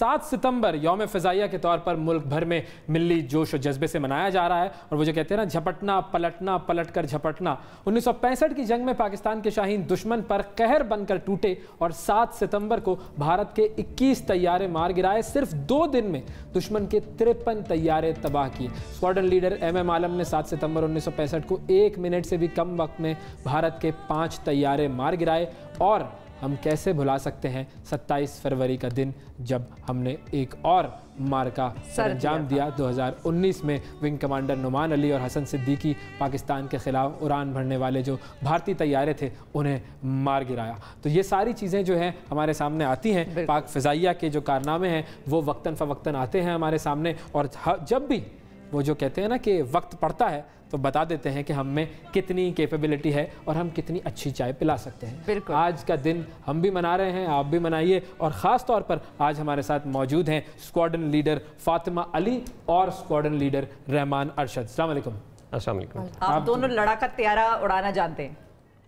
7 सितंबर यौम फ़िज़ाइया के तौर पर मुल्क भर में मिली जोश और जज्बे से मनाया जा रहा है। और वो जो कहते हैं ना, झपटना पलटना पलट कर झपटना। 1965 की जंग में पाकिस्तान के शाहीन दुश्मन पर कहर बनकर टूटे और 7 सितंबर को भारत के 21 तैयारे मार गिराए। सिर्फ 2 दिन में दुश्मन के 53 तैयारे तबाह किए। स्क्वाड्रन लीडर MM आलम ने 7 सितंबर 1965 को 1 मिनट से भी कम वक्त में भारत के 5 तैयारे मार गिराए। और हम कैसे भुला सकते हैं 27 फरवरी का दिन, जब हमने एक और मार्का अंजाम दिया। 2019 में विंग कमांडर नुमान अली और हसन सिद्दीकी पाकिस्तान के खिलाफ उड़ान भरने वाले जो भारतीय तैयारे थे उन्हें मार गिराया। तो ये सारी चीज़ें जो हैं हमारे सामने आती हैं। पाक फ़िज़ाइया के जो कारनामे हैं वो वक्तन फ़वक्तन आते हैं हमारे सामने। और जब भी वो जो कहते हैं ना कि वक्त पड़ता है तो बता देते हैं कि हम में कितनी कैपेबिलिटी है और हम कितनी अच्छी चाय पिला सकते हैं। आज का दिन हम भी मना रहे हैं, आप भी मनाइए। और ख़ास तौर पर आज हमारे साथ मौजूद हैं स्क्वाड्रन लीडर फातिमा अली और स्क्वाड्रन लीडर रहमान अरशद। अस्सलाम वालेकुम। अस्सलाम वालेकुम। आप दोनों लड़ाका तैयारा उड़ाना जानते हैं,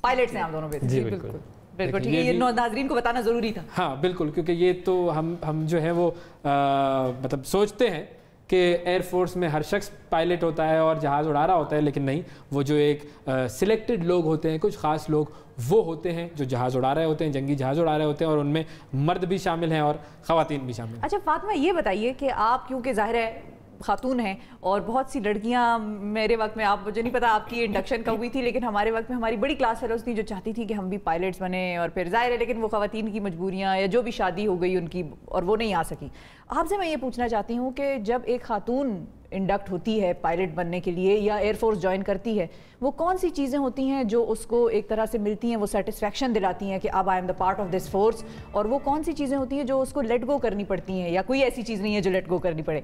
पायलट्स हैं आप दोनों। जी बिल्कुल बिल्कुल ठीक है, ये नाज़रीन को बताना ज़रूरी था। हाँ बिल्कुल, क्योंकि ये तो हम जो है वो मतलब सोचते हैं कि एयरफोर्स में हर शख्स पायलट होता है और जहाज़ उड़ा रहा होता है, लेकिन नहीं, वो जो एक सिलेक्टेड लोग होते हैं, कुछ ख़ास लोग वो होते हैं जो जहाज़ उड़ा रहे होते हैं, जंगी जहाज़ उड़ा रहे होते हैं। और उनमें मर्द भी शामिल हैं और ख़वातीन भी शामिल हैं। अच्छा फातिमा, ये बताइए कि आप क्योंकि ज़ाहिर है खातून हैं और बहुत सी लड़कियां, मेरे वक्त में, आप मुझे नहीं पता आपकी इंडक्शन कब हुई थी, लेकिन हमारे वक्त में हमारी बड़ी क्लास फेलोज थी जो चाहती थी कि हम भी पायलट्स बने। और फिर ज़ाहिर है लेकिन वो ख़वातीन की मजबूरियां या जो भी शादी हो गई उनकी और वो नहीं आ सकी। आपसे मैं ये पूछना चाहती हूँ कि जब एक खातून इंडक्ट होती है पायलट बनने के लिए या एयरफोर्स ज्वाइन करती है, वो कौन सी चीज़ें होती हैं जो उसको एक तरह से मिलती हैं, वो सेटिस्फेक्शन दिलाती हैं कि अब I am the part of this force, और वो कौन सी चीज़ें होती हैं जो उसको लेट गो करनी पड़ती हैं, या कोई ऐसी चीज़ नहीं है जो लेट गो करनी पड़े?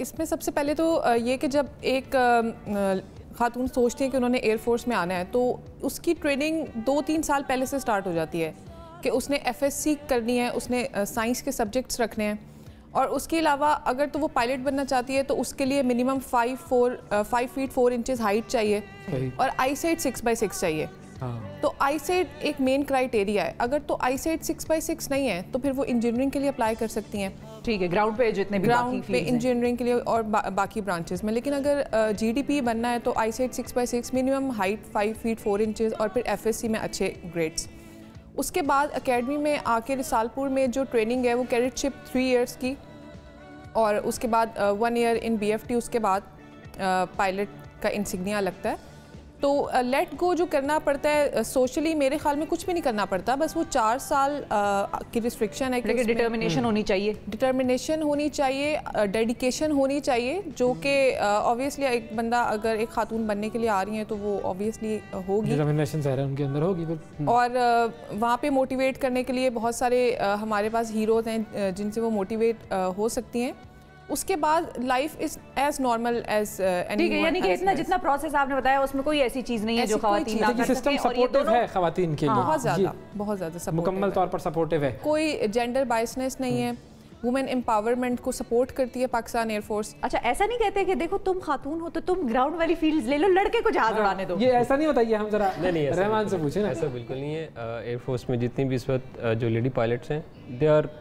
इसमें सबसे पहले तो ये कि जब एक खातून सोचती है कि उन्होंने एयरफोर्स में आना है तो उसकी ट्रेनिंग 2-3 साल पहले से स्टार्ट हो जाती है कि उसने FSC करनी है, उसने साइंस के सब्जेक्ट्स रखने हैं। और उसके अलावा अगर तो वो पायलट बनना चाहती है तो उसके लिए मिनिमम 5 फीट 4 इंचेस हाइट चाहिए और आईसाइट 6x6 चाहिए। तो आईसाइट एक मेन क्राइटेरिया है। अगर तो आईसाइट 6x6 नहीं है तो फिर वो इंजीनियरिंग के लिए अप्लाई कर सकती हैं। ठीक है, ग्राउंड पे जितने भी ग्राउंड पे इंजीनियरिंग के लिए और बाकी ब्रांचेस में। लेकिन अगर GDP बनना है तो eyesight 6x6, minimum height 5 feet 4 inches और फिर FSC में अच्छे ग्रेड्स। उसके बाद एकेडमी में आके रिसालपुर में जो ट्रेनिंग है वो कैडेटशिप 3 इयर्स की, और उसके बाद 1 ईयर इन BFT, उसके बाद पायलट का इंसिग्निया लगता है। तो लेट गो जो करना पड़ता है सोशली, मेरे ख्याल में कुछ भी नहीं करना पड़ता, बस वो 4 साल की रिस्ट्रिक्शन है। लेकिन डिटर्मिनेशन होनी चाहिए, डिटर्मिनेशन होनी चाहिए, डेडिकेशन होनी चाहिए, जो कि ऑब्वियसली एक बंदा अगर एक खातून बनने के लिए आ रही है तो वो ऑब्वियसली होगी, डिटर्मिनेशन ज़ाहिर उनके अंदर होगी। और वहाँ पे मोटिवेट करने के लिए बहुत सारे हमारे पास हीरोज़ हैं जिनसे वो मोटिवेट हो सकती हैं। उसके बाद life is as normal as any. ठीक है, यानी कि इतना जितना प्रोसेस आपने बताया उसमें कोई ऐसी चीज़ नहीं है जो ख़वातीन ना कर सिस्टम सपोर्टिव है ख़वातीन के लिए, बहुत ज़्यादा मुकम्मल तौर पर सपोर्टिव है। कोई जेंडर बायसनेस नहीं है, वुमेन एम्पावरमेंट को सपोर्ट करती है पाकिस्तान एयरफोर्स। अच्छा, ऐसा नहीं कहते कि देखो तुम खातून हो तो तुम ग्राउंड वाली फील्ड्स ले लो, लड़के को जहाज उड़ाने दो, ये ऐसा नहीं होता। ये हम जरा रहमान से पूछे ना। ऐसा बिल्कुल नहीं है। एयरफोर्स में जितनी भी इस वक्त जो लेडी पायलट्स हैं, they are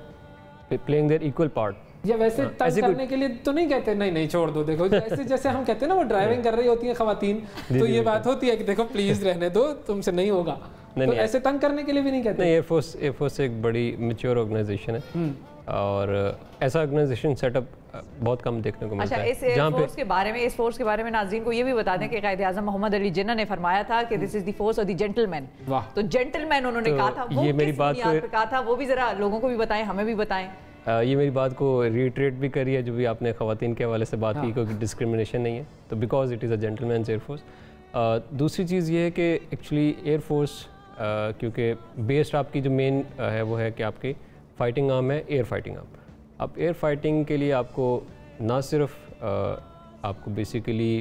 playing their equal part. या वैसे तंग करने के लिए तो नहीं कहते नहीं छोड़ दो, देखो ऐसे जैसे हम कहते हैं ना वो ड्राइविंग कर रही होती है ख़वातीन, तो ये बात होती है कि देखो प्लीज रहने दो, तुमसे नहीं होगा। तो ऐसे तंग करने के लिए भी नहीं कहते। नहीं, एयरफोर्स एक बड़ी मैच्योर ऑर्गेनाइजेशन है और ऐसा ऑर्गेनाइजेशन सेटअप बहुत कम देखने को मिलता है। इस एयरफोर्स के बारे में, इस फोर्स के बारे में नाज़रीन को ये भी बता दें कि कायदे आज़म मोहम्मद अली जिन्ना ने फरमाया था कि this is the force of the gentleman. तो जेंटलमैन उन्होंने कहा था, वो ये मेरी बात पे कहा था, वो भी जरा लोगों को भी बताएं, हमें भी बताएं। ये मेरी बात को रिट्रेट भी करी है जो भी आपने ख़वातीन के हवाले से बात की, क्योंकि डिस्क्रिमिनेशन नहीं है, तो because it is a gentleman's air force. दूसरी चीज़ ये है कि एक्चुअली एयरफोर्स क्योंकि बेस्ड आपकी जो मेन है वो है कि आपकी फ़ाइटिंग आर्म है एयर फाइटिंग आर्म। अब एयर फाइटिंग के लिए आपको ना सिर्फ आपको बेसिकली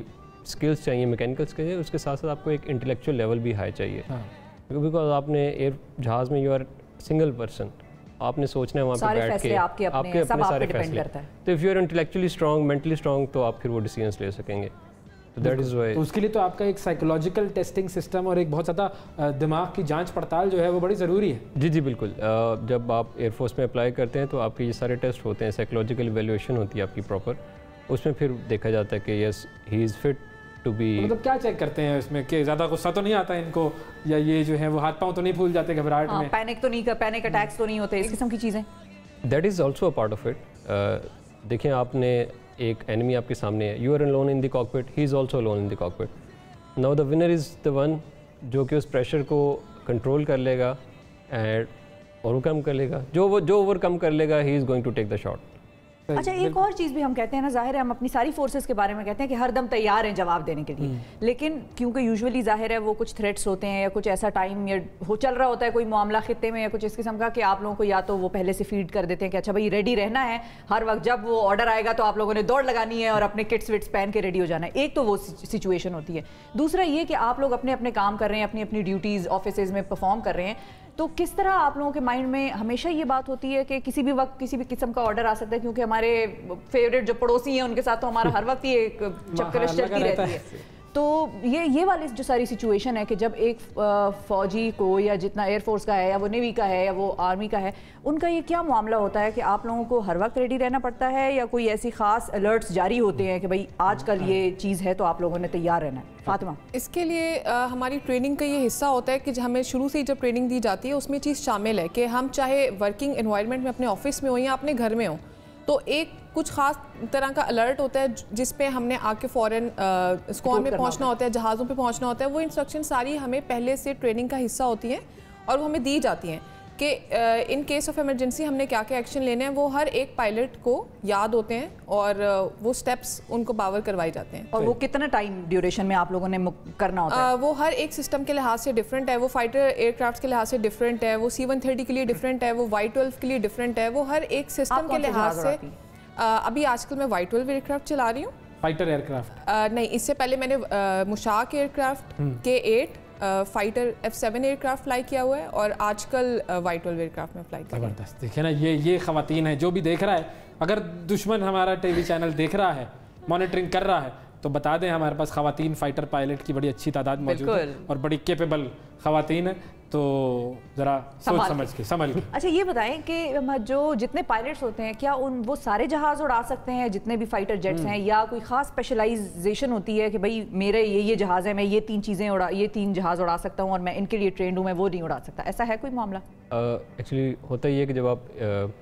स्किल्स चाहिए, मैकेनिकल स्किल्स चाहिए, उसके साथ साथ आपको एक इंटेलेक्चुअल लेवल भी हाई चाहिए, बिकॉज आपने एयर जहाज़ में यू आर सिंगल पर्सन, आपने सोचना है वहाँ पे बैठ के आपके अपने सारे फैसले। तो if you are intellectually strong, mentally strong, तो आप फिर वो डिसीजंस ले सकेंगे। तो दैट इज़ वाई, तो उसके लिए तो आपका एक साइकोलॉजिकल टेस्टिंग सिस्टम और एक बहुत ज़्यादा दिमाग की जांच पड़ताल जो है वो बड़ी ज़रूरी है। जी जी बिल्कुल। जब आप एयरफोर्स में अप्लाई करते हैं तो आपके ये सारे टेस्ट होते हैं, साइकोलॉजिकल इवैल्यूएशन होती है आपकी प्रॉपर, उसमें फिर देखा जाता है कि yes he is fit to be. मतलब क्या चेक करते हैं इसमें कि ज़्यादा गुस्सा तो नहीं आता है इनको, या ये जो है वो हाथ पाँव तो नहीं फूल जाते घबराहट में, पैनिक तो नहीं, पैनिक अटैक्स तो नहीं होते, इस किस्म की चीज़ें? That is also a part of it. देखिए आपने एक एनिमी आपके सामने है, you are alone in the cockpit, he is also alone in the cockpit. Now the winner is the one जो कि उस प्रेशर को कंट्रोल कर लेगा एंड ओवरकम कर लेगा, जो ओवरकम कर लेगा he is going to take the shot. अच्छा, एक और चीज़ भी हम कहते हैं ना, ज़ाहिर है हम अपनी सारी फोर्सेस के बारे में कहते हैं कि हर दम तैयार हैं जवाब देने के लिए, लेकिन क्योंकि यूजुअली ज़ाहिर है वो कुछ थ्रेट्स होते हैं या कुछ ऐसा टाइम या हो चल रहा होता है कोई मामला खित्ते में या कुछ इस किस्म का कि आप लोगों को या तो वो पहले से फीड कर देते हैं कि अच्छा भाई रेडी रहना है, हर वक्त जब वो ऑर्डर आएगा तो आप लोगों ने दौड़ लगानी है और अपने किट्स विट्स पहन के रेडी हो जाना है। एक तो वो सिचुएशन होती है। दूसरा ये कि आप लोग अपने अपने काम कर रहे हैं, अपनी अपनी ड्यूटीज़ ऑफिस में परफॉर्म कर रहे हैं, तो किस तरह आप लोगों के माइंड में हमेशा ये बात होती है कि किसी भी वक्त किसी भी किस्म का ऑर्डर आ सकता है, क्योंकि हमारे फेवरेट जो पड़ोसी हैं उनके साथ तो हमारा हर वक्त ही एक चक्करश चलती रहती है। तो ये वाली जो सारी सिचुएशन है कि जब एक फ़ौजी को या जितना एयरफोर्स का है या वो नेवी का है या वो आर्मी का है, उनका ये क्या मामला होता है कि आप लोगों को हर वक्त रेडी रहना पड़ता है या कोई ऐसी ख़ास अलर्ट्स जारी होते हैं कि भाई आजकल ये चीज़ है तो आप लोगों ने तैयार रहना है? फातिमा, इसके लिए हमारी ट्रेनिंग का ये हिस्सा होता है कि हमें शुरू से ही जब ट्रेनिंग दी जाती है उसमें चीज़ शामिल है कि हम चाहे वर्किंग एनवायरनमेंट में अपने ऑफिस में हो या अपने घर में हो, तो एक कुछ ख़ास तरह का अलर्ट होता है जिस पे हमने आके फ़ौरन स्क्वाड में पहुंचना होता है, जहाज़ों पे पहुंचना होता है। वो इंस्ट्रक्शन सारी हमें पहले से ट्रेनिंग का हिस्सा होती हैं और वो हमें दी जाती हैं कि इन केस ऑफ इमरजेंसी हमने क्या क्या एक्शन लेने हैं, वो हर एक पायलट को याद होते हैं और वो स्टेप्स उनको पावर करवाए जाते हैं। और वो कितना टाइम ड्यूरेशन में आप लोगों ने करना होता है? वो हर एक सिस्टम के लिहाज से डिफरेंट है, वो फाइटर एयरक्राफ्ट के लिहाज से डिफरेंट है, वो C-130 के लिए डिफरेंट है, वो Y-12 के लिए डिफरेंट है, वो हर एक सिस्टम के लिहाज से। अभी आजकल मैं Y-12 एयरक्राफ्ट चला रही हूँ, फाइटर एयरक्राफ्ट नहीं, इससे पहले मैंने Mushshak aircraft K-8 fighter F-7 aircraft fly किया हुआ है और आजकल Y-12 एयरक्राफ्ट में फ्लाई किया। ज़बरदस्त। देखिए ना, ये ख़वातीन है, जो भी देख रहा है, अगर दुश्मन हमारा टीवी चैनल देख रहा है, मॉनिटरिंग कर रहा है, तो बता दें हमारे पास ख़वातीन फाइटर पायलट की बड़ी अच्छी तादाद मौजूद है और बड़ी केपेबल ख़वातीन है, तो ज़रा सोच समझ के संभल के। अच्छा, ये बताएं कि जो जितने पायलट्स होते हैं क्या वो सारे जहाज़ उड़ा सकते हैं जितने भी फाइटर जेट्स हैं, या कोई ख़ास स्पेशलाइजेशन होती है कि भाई मेरे ये जहाज़ है, मैं ये तीन जहाज़ उड़ा सकता हूँ और मैं इनके लिए ट्रेंड हूँ, मैं वो नहीं उड़ा सकता, ऐसा है कोई मामला? एक्चुअली होता ही है कि जब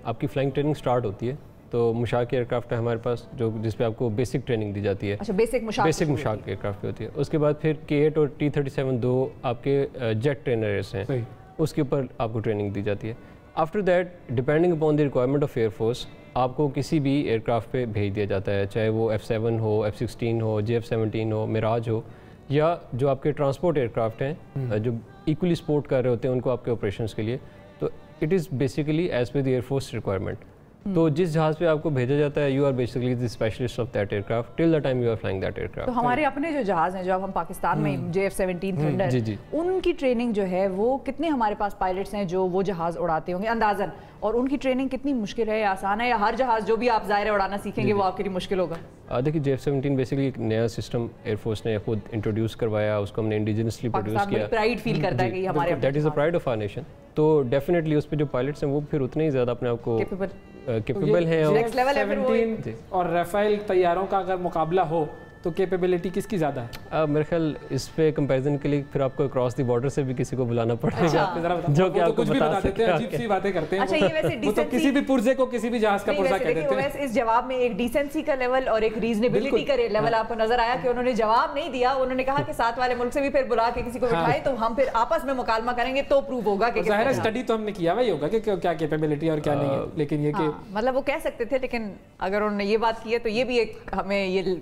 आपकी फ्लाइंग ट्रेनिंग स्टार्ट होती है तो मुशाक एयरक्राफ्ट है हमारे पास जो जिस पे आपको बेसिक ट्रेनिंग दी जाती है। अच्छा, बेसिक मुशाक एयरक्राफ्ट होती है। उसके बाद फिर K-8 और T-37 दो आपके जेट ट्रेनर्स हैं, उसके ऊपर आपको ट्रेनिंग दी जाती है। After that depending upon the requirement of air force आपको किसी भी एयरक्राफ्ट पे भेज दिया जाता है, चाहे वो F-7 हो, F-16 हो, JF-17 हो, मिराज हो, या जो आपके ट्रांसपोर्ट एयरक्राफ्ट हैं जो इक्वली सपोर्ट कर रहे होते हैं उनको आपके ऑपरेशंस के लिए। तो it is basically as per the air force requirement. तो जिस जहाज पे आपको भेजा जाता है, you are basically the specialist of that aircraft till the time you are flying that aircraft. तो हमारे अपने जो जहाज हैं, जो अब हम पाकिस्तान में JF-17 थंडर, उनकी ट्रेनिंग जो है वो कितने हमारे पास पायलट्स हैं जो वो जहाज उड़ाते होंगे अंदाजन, और उनकी ट्रेनिंग कितनी मुश्किल है या आसान है, या हर जहाज जो भी आप ज़ाहिर उड़ाना सीखेंगे वो आपके लिए मुश्किल होगा? देखिए JF-17 बेसिकली एक नया सिस्टम एयरफोर्स ने खुद इंट्रोड्यूस करवाया, उसको हमने इंडिजिनसली प्रोड्यूस किया। प्राइड फील करता है कि हमारे that is the pride of our nation. तो डेफिनेटली उस पे जो पायलट्स हैं वो फिर उतने ही ज़्यादा अपने आप को कैपेबल हैं। और राफेल तैयारों का अगर मुकाबला हो तो कैपेबिलिटी किसकी ज़्यादा है? मेरे ख्याल इस पे कंपैरिजन के लिए फिर आपको क्रॉस द बॉर्डर से भी किसी को बुलाना पड़ेगा, जो कि आपको कुछ भी बता देते हैं, अजीब सी बातें करते हैं। अच्छा, ये वैसे वो तो किसी भी पुर्जे को किसी भी जहाज का पुर्जा कह देते हैं। इस जवाब में एक डिसेंसी का लेवल और एक रीजनेबिलिटी का लेवल आपको नजर आया कि उन्होंने जवाब नहीं दिया, उन्होंने कहा कि साथ वाले मुल्क से भी फिर बुला के किसी को बिठाए तो हम फिर आपस में मुकालमा करेंगे तो प्रूव होगा कि ज़ाहिर स्टडी तो हमने किया हुआ ही होगा कि क्या कैपेबिलिटी और क्या नहीं है, लेकिन ये कि मतलब वो कह सकते थे, लेकिन अगर उन्होंने ये बात की है तो ये भी एक हमें ये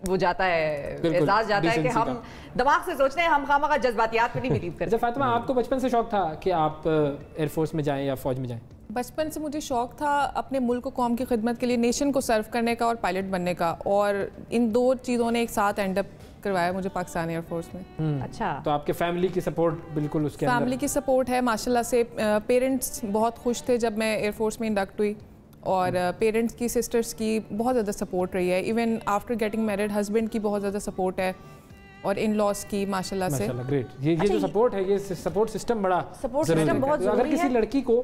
वो जाता है, एहसास जाता है कि हम दिमाग से सोचते हैं, हम खामखा जज्बातियात पे नहीं बिलीव करते। अच्छा फातिमा, आपको बचपन से शौक था कि आप एयरफोर्स में जाएं या फौज में जाएं? बचपन से मुझे शौक था अपने मुल्क को, कौम की खिदमत के लिए, नेशन को सर्व करने का और पायलट बनने का, और इन दो चीज़ों ने एक साथ एंड अप करवाया मुझे पाकिस्तान एयरफोर्स में। अच्छा, तो आपके फैमिली की सपोर्ट बिल्कुल उसके अंदर? फैमिली की सपोर्ट है माशाल्लाह से। पेरेंट्स बहुत खुश थे जब मैं एयरफोर्स में इंडक्ट हुई اور پیرنٹس کی سسٹرس کی بہت زیادہ سپورٹ رہی ہے. Even after getting married husband کی بہت زیادہ سپورٹ ہے اور ان لاس کی ماشاء اللہ سے. گریٹ. یہ جو سپورٹ ہے, یہ سپورٹ سسٹم بڑا ضروری ہے. اگر کسی لڑکی کو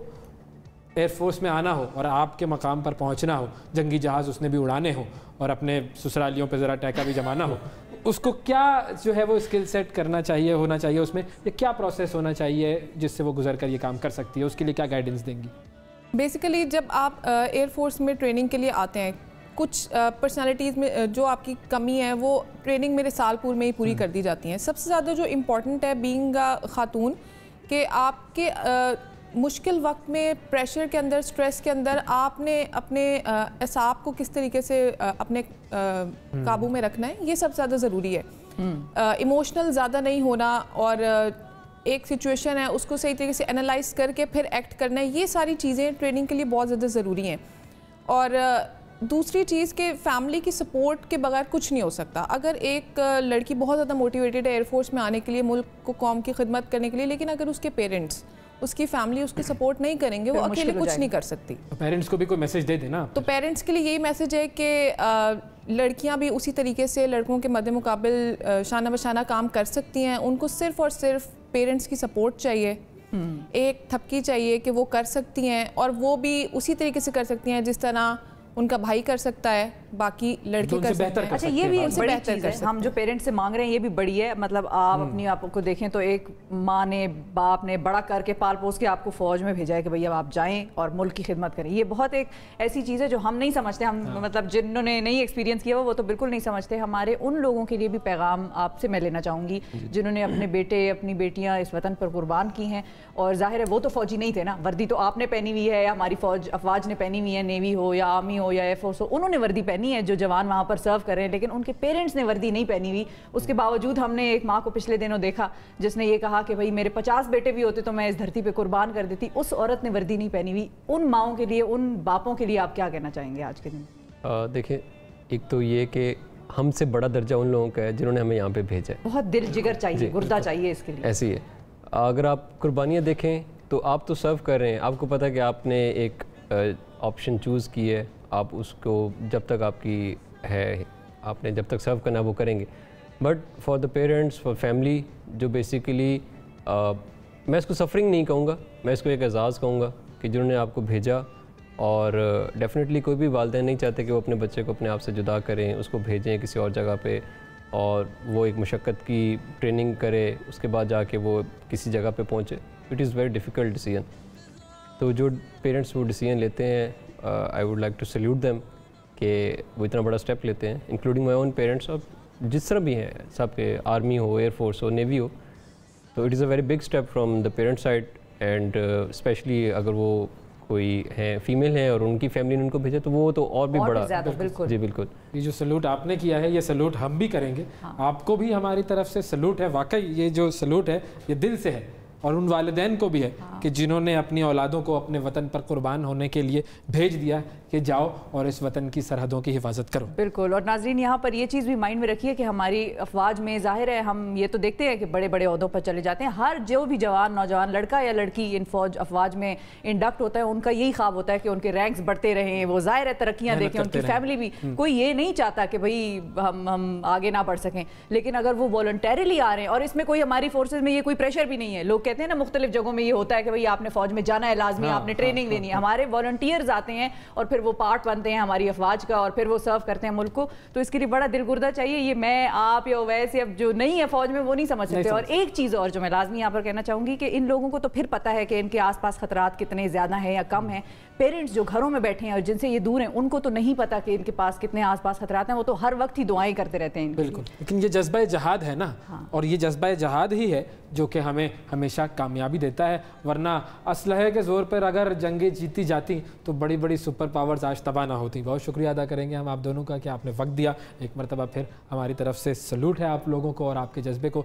ایئر فورس میں آنا ہو اور آپ کے مقام پر پہنچنا ہو, جنگی جہاز اس نے بھی اڑانے ہو اور اپنے سسرالیوں پہ ذرا ٹیکا بھی جمانا ہو, اس کو کیا جو ہے وہ اسکل سیٹ کرنا چاہیے, ہونا چاہیے اس میں, یہ کیا پروسیس ہونا چاہیے جس سے وہ گزر کر یہ کام کر سکتی ہے, اس کے لیے کیا گائیڈنس دیں گی؟ بیسیکلی جب آپ ایئر فورس میں ٹریننگ کے لیے آتے ہیں, کچھ پرسنالٹیز میں جو آپ کی کمی ہے وہ ٹریننگ میرے سالپور میں ہی پوری کر دی جاتی ہیں. سب سے زیادہ جو امپورٹنٹ ہے بینگ خاتون, کہ آپ کے مشکل وقت میں, پریشر کے اندر, سٹریس کے اندر آپ نے اپنے اعصاب کو کس طریقے سے اپنے قابو میں رکھنا ہے, یہ سب سے زیادہ ضروری ہے. ایموشنل زیادہ نہیں ہونا اور ایک سچویشن ہے اس کو صحیح طریقے سے انالائز کر کے پھر ایکٹ کرنا ہے, یہ ساری چیزیں ٹریننگ کے لیے بہت زیادہ ضروری ہیں. اور دوسری چیز کہ فیملی کی سپورٹ کے بغیر کچھ نہیں ہو سکتا. اگر ایک لڑکی بہت زیادہ موٹیویٹڈ ہے ایئر فورس میں آنے کے لیے, ملک کو, قوم کی خدمت کرنے کے لیے, لیکن اگر اس کے پیرنٹس, اس کی فیملی اس کی سپورٹ نہیں کریں گے, وہ اکیلے کچھ نہیں کر سکتی. پیرنٹس کو بھی کوئی میسج دے دینا. تو پیرنٹس کے لیے یہی میسج ہے کہ لڑکیاں بھی اسی طریقے سے لڑکوں کے مد مقابل شانہ بشانہ کام کر سکتی ہیں. ان کو صرف اور صرف پیرنٹس کی سپورٹ چاہیے, ایک تھپکی چاہیے کہ وہ کر سکتی ہیں, اور وہ بھی اسی طریقے سے کر سکتی ہیں جس طرح ان کا بھائی کر سکتا ہے, باقی لڑکے کر سکتے ہیں. اچھا, یہ بھی ایک بڑی چیز ہے ہم جو پیرنٹس سے مانگ رہے ہیں, یہ بھی بڑی ہے. مطلب آپ اپنی آپ کو دیکھیں تو ایک ماں نے, باپ نے بڑا کر کے پال پوس کے آپ کو فوج میں بھیجا ہے کہ بھئی اب آپ جائیں اور ملک کی خدمت کریں. یہ بہت ایک ایسی چیز ہے جو ہم نہیں سمجھتے. ہم مطلب جنہوں نے نہیں ایکسپیرینس کیا وہ تو بالکل نہیں سمجھتے. ہمارے ان لوگوں کے لیے بھی پیغام آپ سے میں لینا چاہوں گی جنہوں نے اپنے بیٹے, اپنی بیٹیاں اس وطن پر قربان کی ہیں. اور ظاہر ہے وہ تو فوجی نہیں تھے نا, وردی تو آپ نے پہنی ہوئی ہے, یا ہماری افواج نے پہنی ہوئی ہے, نیوی ہو یا آرمی ہو یا ایئر فورس ہو, انہوں نے وردی پہنی ہے جو جوان وہاں پر سرو کر رہے ہیں, لیکن ان کے پیرنٹس نے وردی نہیں پہنی ہوئی. اس کے باوجود ہم نے ایک ماں کو پچھلے دنوں دیکھا جس نے یہ کہا کہ بھئی میرے 50 بیٹے بھی ہوتے تو میں اس دھرتی پہ قربان کر دیتی. اس عورت نے وردی نہیں پہنی ہوئی. ان ماؤں کے لیے, ان باپوں کے لیے آپ کیا کہنا چاہیں گے آج کے دن؟ دیکھیں, ایک تو یہ کہ ہم سے بڑا درجہ ان لوگوں کا ہے جنہوں نے ہمیں یہاں پہ بھیجا ہے. بہت دل جگر چاہیے, گردہ چاہیے اس کے لیے. ایسی ہے. اگر آپ قربانیاں دیکھیں تو آپ تو سرو کر رہے ہیں, آپ کو پتہ ہے کہ آپ نے ایک آپشن چوز کی ہے, آپ اس کو جب تک آپ کی ہے, آپ نے جب تک سرو کرنا وہ کریں گے. But for the parents, for family, جو بیسیکلی میں اس کو سفرنگ نہیں کہوں گا, میں اس کو ایک اعزاز کہوں گا کہ جنہوں نے آپ کو بھیجا. اور ڈیفینیٹلی کوئی بھی والدین نہیں چاہتے کہ وہ اپنے بچے کو اپنے آپ سے جدا کریں, اس کو بھیجیں کسی اور جگہ پہ اور وہ ایک مشقت کی ٹریننگ کرے, اس کے بعد جا کے وہ کسی جگہ پہ پہنچے. It is very difficult decision. تو جو پیرنٹس وہ ڈیسیژن لیتے ہیں, I would like to salute them کہ وہ اتنا بڑا اسٹیپ لیتے ہیں, انکلوڈنگ مائی اون پیرنٹس. اور جس طرح بھی ہیں سب کے, آرمی ہو, ایئر فورس ہو, نیوی ہو, تو it is a very big step from the parent side. And especially اگر وہ کوئی ہیں, فیمیل ہیں اور ان کی فیملی نے ان کو بھیجا تو وہ تو اور بھی بڑا. جی بالکل. یہ جو سلوٹ آپ نے کیا ہے, یہ سلوٹ ہم بھی کریں گے. آپ کو بھی ہماری طرف سے سلوٹ ہے. واقعی یہ جو سلوٹ ہے یہ دل سے ہے, اور ان والدین کو بھی ہے کہ جنہوں نے اپنی اولادوں کو اپنے وطن پر قربان ہونے کے لیے بھیج دیا کہ جاؤ اور اس وطن کی سرحدوں کی حفاظت کرو. بالکل. اور ناظرین یہاں پر یہ چیز بھی مائنڈ میں رکھیے کہ ہماری افواج میں ظاہر ہے ہم یہ تو دیکھتے ہیں کہ بڑے بڑے عہدوں پر چلے جاتے ہیں. ہر جو بھی جوان, نوجوان, لڑکا یا لڑکی ان افواج میں انڈکٹ ہوتا ہے, ان کا یہی خواب ہوتا ہے کہ ان کے رینکس بڑھتے رہیں, وہ ظاہر ہے ترقیاں دیکھیں, ان کی فیملی بھی. کوئی یہ نہیں چاہتا کہ بھئی ہم آگے نہ بڑھ سکیں, لیکن اگر وہ والنٹیرلی آ رہے ہیں, اور اس میں کوئی ہماری فورسز میں یہ کوئی پریشر بھی نہیں ہے. لوگ کہتے ہیں نا مختلف جگہوں میں یہ ہوتا ہے کہ بھئی آپ نے فوج میں جانا ہے لازمی, آپ نے ٹریننگ لینی ہے. ہمارے والنٹیئرز آتے ہیں اور پھر وہ پارٹ بنتے ہیں ہماری افواج کا, اور پھر وہ سرو کرتے ہیں ملک کو. تو اس کے لیے بڑا دل گردہ چاہیے. یہ میں, آپ یا ویسے اب جو نہیں ہے فوج میں وہ نہیں سمجھ سکتے. اور ایک چیز اور جو میں لازمی یہاں پر کہنا چاہوں گی کہ ان لوگوں کو تو پھر پتہ ہے کہ ان کے آس پاس خطرات کتنے زیادہ ہیں یا کم ہیں. پیرنٹس جو گھروں میں بیٹھے ہیں اور جن سے یہ دور ہیں, ان کو تو نہیں پتا کہ ان کے پاس کتنے آس پاس خطرات ہیں. وہ تو ہر وقت ہی دعائیں کرتے رہتے ہیں. بالکل. لیکن یہ جذبہ جہاد ہے نا, اور یہ جذبہ جہاد ہی ہے جو کہ ہمیں ہمیشہ کامیابی دیتا ہے. ورنہ اسلحے کے زور پر اگر جنگیں جیتی جاتی تو بڑی بڑی سپر پاورز آج تباہ نہ ہوتی. بہت شکریہ ادا کریں گے ہم آپ دونوں کا کہ آپ نے وقت دیا. ایک مرتبہ پھر ہماری طرف سے سلوٹ ہے آپ لوگوں کو اور آپ کے جذبے کو.